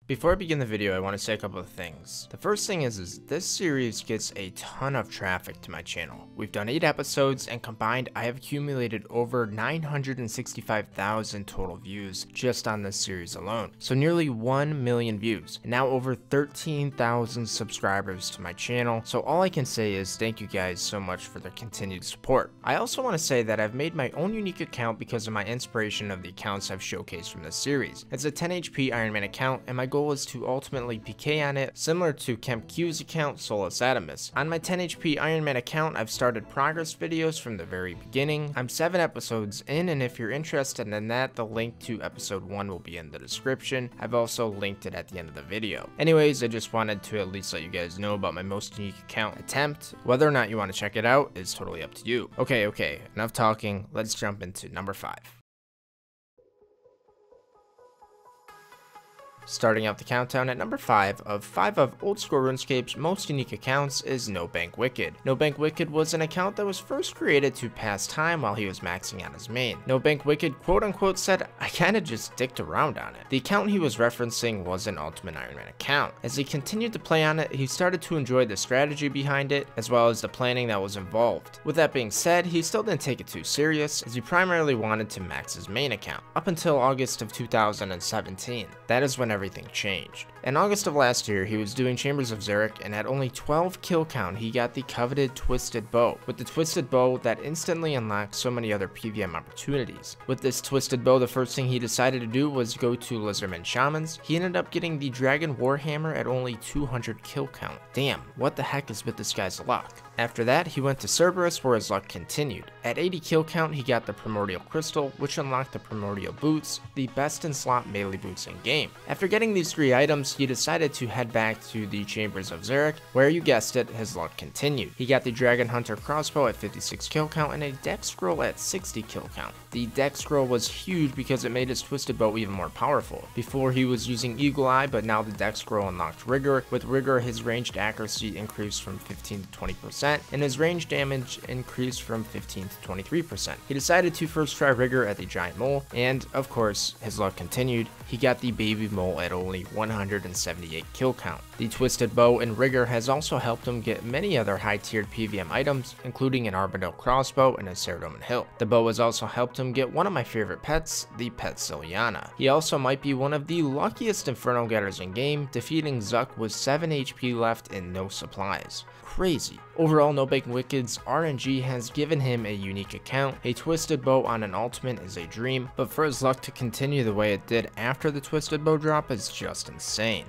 Before I begin the video, I want to say a couple of things. The first thing is this series gets a ton of traffic to my channel. We've done 8 episodes, and combined I have accumulated over 965,000 total views just on this series alone. So nearly 1 million views, and now over 13,000 subscribers to my channel. So all I can say is thank you guys so much for the continued support. I also want to say that I've made my own unique account because of my inspiration of the accounts I've showcased from this series. It's a 10 HP Iron Man account, and my goal is to ultimately PK on it, similar to Kemp Q's account, Solus Adamus. On my 10 HP Iron Man account, I've started progress videos from the very beginning. I'm 7 episodes in, and if you're interested in that, the link to episode 1 will be in the description. I've also linked it at the end of the video. Anyways, I just wanted to at least let you guys know about my most unique account attempt. Whether or not you want to check it out is totally up to you. Okay, enough talking. Let's jump into number 5. Starting out the countdown at number 5 of Old School RuneScape's most unique accounts is NoBankWicked. NoBankWicked was an account that was first created to pass time while he was maxing out his main. NoBankWicked quote unquote said, "I kinda just dicked around on it." The account he was referencing was an Ultimate Iron Man account. As he continued to play on it, he started to enjoy the strategy behind it, as well as the planning that was involved. With that being said, he still didn't take it too serious, as he primarily wanted to max his main account, up until August of 2017. That is when everything changed. In August of last year, he was doing Chambers of Xeric, and at only 12 kill count, he got the coveted Twisted Bow. With the Twisted Bow, that instantly unlocked so many other PvM opportunities. With this Twisted Bow, the first thing he decided to do was go to Lizardman Shamans. He ended up getting the Dragon Warhammer at only 200 kill count. Damn, what the heck is with this guy's luck? After that, he went to Cerberus, where his luck continued. At 80 kill count, he got the Primordial Crystal, which unlocked the Primordial Boots, the best in slot melee boots in game. After getting these 3 items, he decided to head back to the Chambers of Xeric, where you guessed it, his luck continued. He got the Dragon Hunter crossbow at 56 kill count and a dex scroll at 60 kill count. The dex scroll was huge because it made his Twisted Bow even more powerful. Before, he was using Eagle Eye, but now the dex scroll unlocked Rigor. With Rigor, his ranged accuracy increased from 15 to 20%, and his range damage increased from 15 to 23%. He decided to first try Rigor at the Giant Mole, and of course, his luck continued. He got the Baby Mole at only 178 kill count. The Twisted Bow and Rigor has also helped him get many other high-tiered PvM items, including an Armadillo crossbow and a Ceradoman hilt. The bow has also helped him get one of my favorite pets, the pet Ciliana. He also might be one of the luckiest Inferno getters in game, defeating Zuck with 7 HP left and no supplies. Crazy. Overall, NoBankWicked's RNG has given him a unique account. A Twisted Bow on an ultimate is a dream, but for his luck to continue the way it did after the Twisted Bow drop is just insane.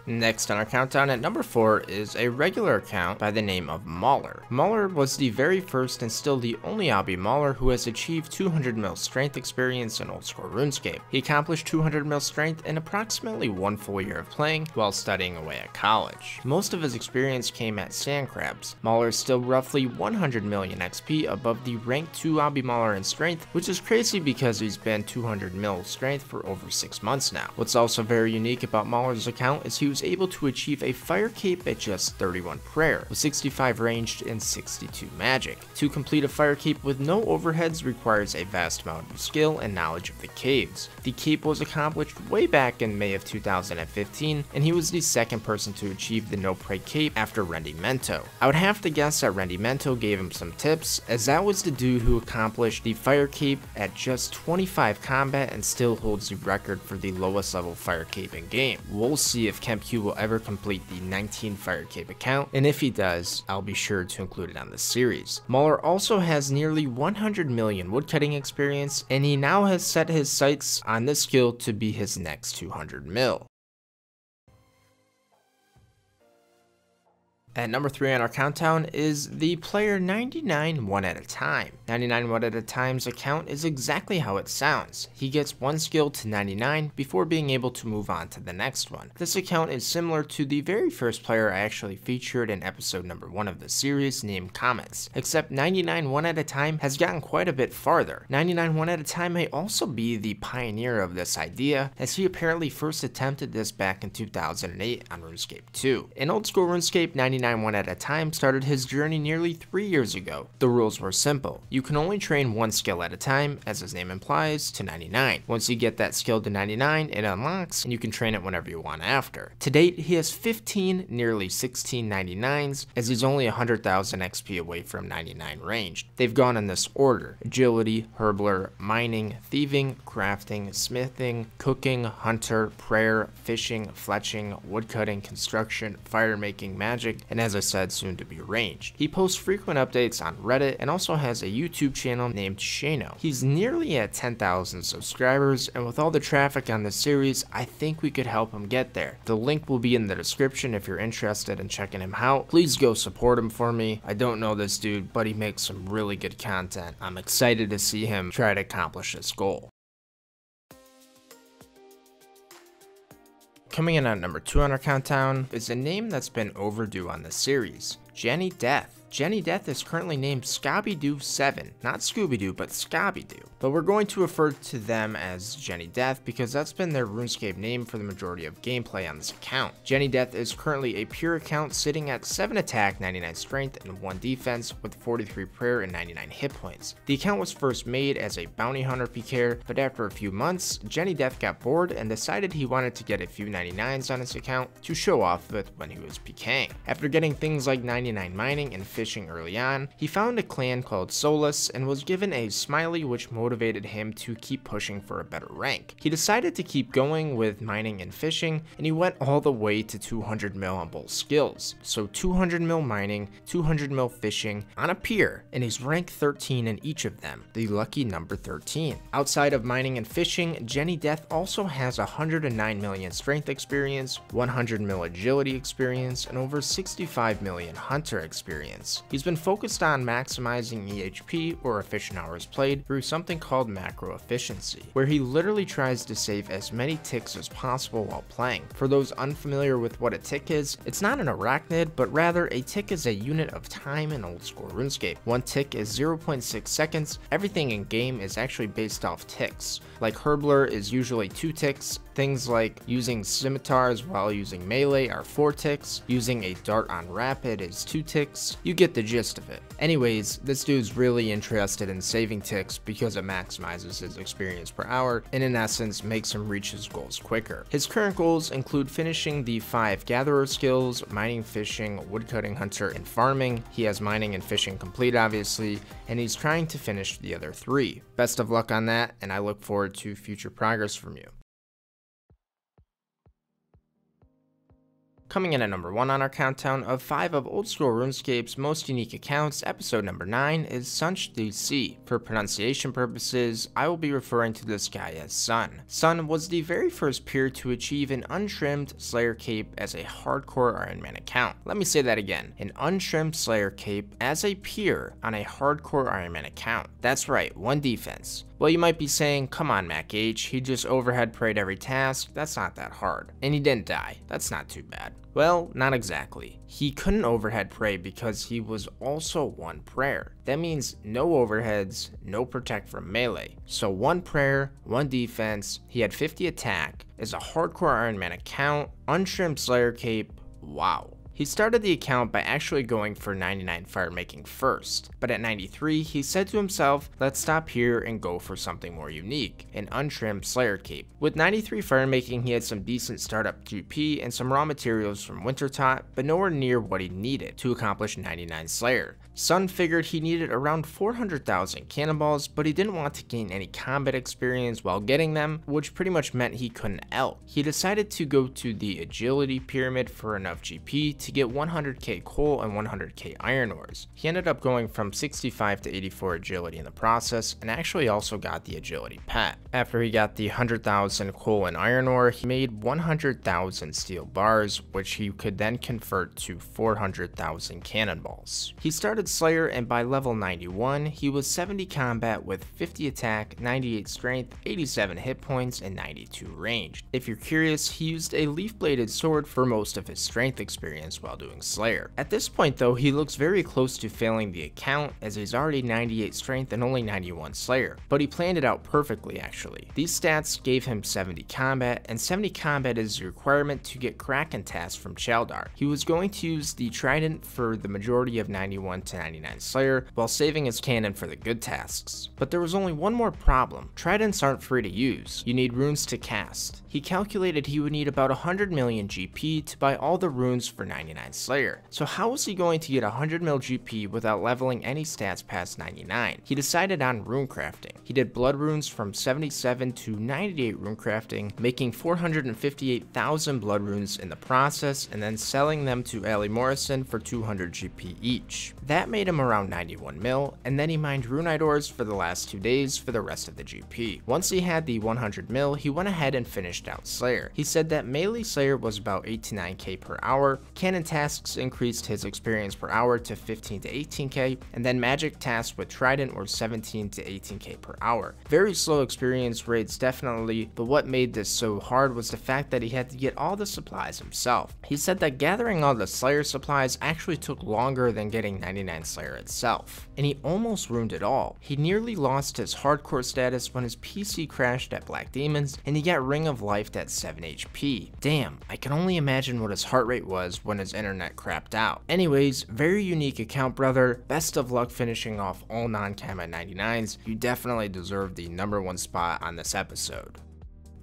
Next on our countdown at number 4 is a regular account by the name of Mahler. Mahler was the very first and still the only obby Mahler who has achieved 200 mil strength experience in Old School RuneScape. He accomplished 200 mil strength in approximately 1 full year of playing while studying away at college. Most of his experience came at Sand Crabs. Mahler is still roughly 100 million XP above the rank 2 obby Mahler in strength, which is crazy because he's been 200 mil strength for over 6 months now. What's also very unique about Mahler's account is he was able to achieve a fire cape at just 31 prayer, with 65 ranged and 62 magic. To complete a fire cape with no overheads requires a vast amount of skill and knowledge of the caves. The cape was accomplished way back in May of 2015, and he was the second person to achieve the no pray cape after Rendimento. I would have to guess that Rendimento gave him some tips, as that was the dude who accomplished the fire cape at just 25 combat and still holds the record for the lowest level fire cape in game. We'll see if Kemp Q will ever complete the 19 fire cape account, and if he does, I'll be sure to include it on this series. Mahler also has nearly 100 million woodcutting experience, and he now has set his sights on this skill to be his next 200 mil. At number 3 on our countdown is the player 99 one at a time. 99 one at a time's account is exactly how it sounds. He gets one skill to 99 before being able to move on to the next one. This account is similar to the very first player I actually featured in episode number 1 of the series named Comets, except 99 one at a time has gotten quite a bit farther. 99 one at a time may also be the pioneer of this idea, as he apparently first attempted this back in 2008 on RuneScape 2. In Old School RuneScape, 99 99 one at a time started his journey nearly 3 years ago. The rules were simple. You can only train one skill at a time, as his name implies, to 99. Once you get that skill to 99, it unlocks, and you can train it whenever you want after. To date, he has 15 nearly 16 99s, as he's only 100,000 XP away from 99 ranged. They've gone in this order: agility, herbler, mining, thieving, crafting, smithing, cooking, hunter, prayer, fishing, fletching, woodcutting, construction, fire making, magic, and as I said, soon to be ranged. He posts frequent updates on Reddit and also has a YouTube channel named Shano. He's nearly at 10,000 subscribers, and with all the traffic on this series, I think we could help him get there. The link will be in the description if you're interested in checking him out. Please go support him for me. I don't know this dude, but he makes some really good content. I'm excited to see him try to accomplish this goal. Coming in at number 2 on our countdown is a name that's been overdue on the series: Jenny Death. Jenny Death is currently named Scooby-Doo7, not Scooby-Doo, but Scooby-Doo. But we're going to refer to them as Jenny Death because that's been their RuneScape name for the majority of gameplay on this account. Jenny Death is currently a pure account sitting at 7 attack, 99 strength, and 1 defense with 43 prayer and 99 hit points. The account was first made as a bounty hunter PKer, but after a few months, Jenny Death got bored and decided he wanted to get a few 99s on his account to show off with when he was PKing. After getting things like 99 mining and fishing early on, he found a clan called Solus and was given a smiley, which motivated him to keep pushing for a better rank. He decided to keep going with mining and fishing, and he went all the way to 200 mil on both skills. So 200 mil mining, 200 mil fishing on a pier, and he's rank 13 in each of them, the lucky number 13. Outside of mining and fishing, Jenny Death also has 109 million strength experience, 100 mil agility experience, and over 65 million hunter experience. He's been focused on maximizing EHP, or efficient hours played, through something called macro efficiency, where he literally tries to save as many ticks as possible while playing. For those unfamiliar with what a tick is, it's not an arachnid, but rather a tick is a unit of time in old school RuneScape. 1 tick is 0.6 seconds. Everything in game is actually based off ticks. Like Herbler is usually 2 ticks. Things like using scimitars while using melee are 4 ticks. Using a dart on rapid is 2 ticks. You get the gist of it. Anyways, this dude's really interested in saving ticks because it maximizes his experience per hour and in essence makes him reach his goals quicker. His current goals include finishing the 5 gatherer skills: mining, fishing, woodcutting, hunter, and farming. He has mining and fishing complete obviously, and he's trying to finish the other 3. Best of luck on that, and I look forward to future progress from you. Coming in at number 1 on our countdown of 5 of old school RuneScape's most unique accounts, episode number 9 is SuchDC. For pronunciation purposes, I will be referring to this guy as Sun. Sun was the very first peer to achieve an untrimmed Slayer cape as a hardcore Iron Man account. Let me say that again, an untrimmed Slayer cape as a peer on a hardcore Iron Man account. That's right, 1 defense. Well, you might be saying, come on Mac H, he just overhead prayed every task, that's not that hard. And he didn't die, that's not too bad. Well, not exactly. He couldn't overhead pray because he was also 1 prayer. That means no overheads, no protect from melee. So 1 prayer, 1 defense, he had 50 attack, is a hardcore Iron Man account, untrimmed Slayer cape, wow. He started the account by actually going for 99 fire making first, but at 93 he said to himself, let's stop here and go for something more unique, an untrimmed Slayer cape. With 93 fire making, he had some decent startup GP and some raw materials from Wintertot, but nowhere near what he needed to accomplish 99 Slayer. Sun figured he needed around 400,000 cannonballs, but he didn't want to gain any combat experience while getting them, which pretty much meant he couldn't elt. He decided to go to the agility pyramid for enough GP to get 100k coal and 100k iron ores. He ended up going from 65 to 84 agility in the process, and actually also got the agility pet. After he got the 100,000 coal and iron ore, he made 100,000 steel bars, which he could then convert to 400,000 cannonballs. He started Slayer, and by level 91, he was 70 combat with 50 attack, 98 strength, 87 hit points, and 92 range. If you're curious, he used a leaf-bladed sword for most of his strength experience while doing Slayer. At this point though, he looks very close to failing the account as he's already 98 strength and only 91 Slayer, but he planned it out perfectly actually. These stats gave him 70 combat, and 70 combat is the requirement to get Kraken tasks from Chaldar. He was going to use the Trident for the majority of 91 to 99 Slayer, while saving his cannon for the good tasks. But there was only one more problem. Tridents aren't free to use. You need runes to cast. He calculated he would need about 100 million GP to buy all the runes for 99 Slayer. So how was he going to get 100 mil GP without leveling any stats past 99? He decided on rune crafting. He did blood runes from 77 to 98 rune crafting, making 458,000 blood runes in the process, and then selling them to Ali Morrison for 200 GP each. That made him around 91 mil, and then he mined runite ores for the last 2 days for the rest of the GP. Once he had the 100 mil, he went ahead and finished out Slayer. He said that melee Slayer was about 8 to 9k per hour, cannon tasks increased his experience per hour to 15 to 18k, and then magic tasks with Trident were 17 to 18k per hour. Very slow experience rates definitely, but what made this so hard was the fact that he had to get all the supplies himself. He said that gathering all the Slayer supplies actually took longer than getting 99 Slayer itself, and he almost ruined it all. He nearly lost his hardcore status when his PC crashed at Black Demons, and he got Ring of Life at 7 HP. Damn, I can only imagine what his heart rate was when his internet crapped out. Anyways, very unique account, brother. Best of luck finishing off all non-combat 99s. You definitely deserve the #1 spot on this episode.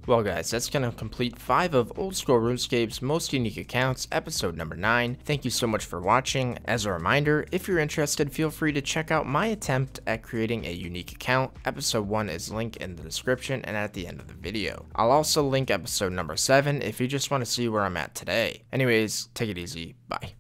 Well guys, that's gonna complete 5 of Old School RuneScape's most unique accounts, episode number 9. Thank you so much for watching. As a reminder, if you're interested, feel free to check out my attempt at creating a unique account. Episode 1 is linked in the description and at the end of the video. I'll also link episode number 7 if you just want to see where I'm at today. Anyways, take it easy, bye.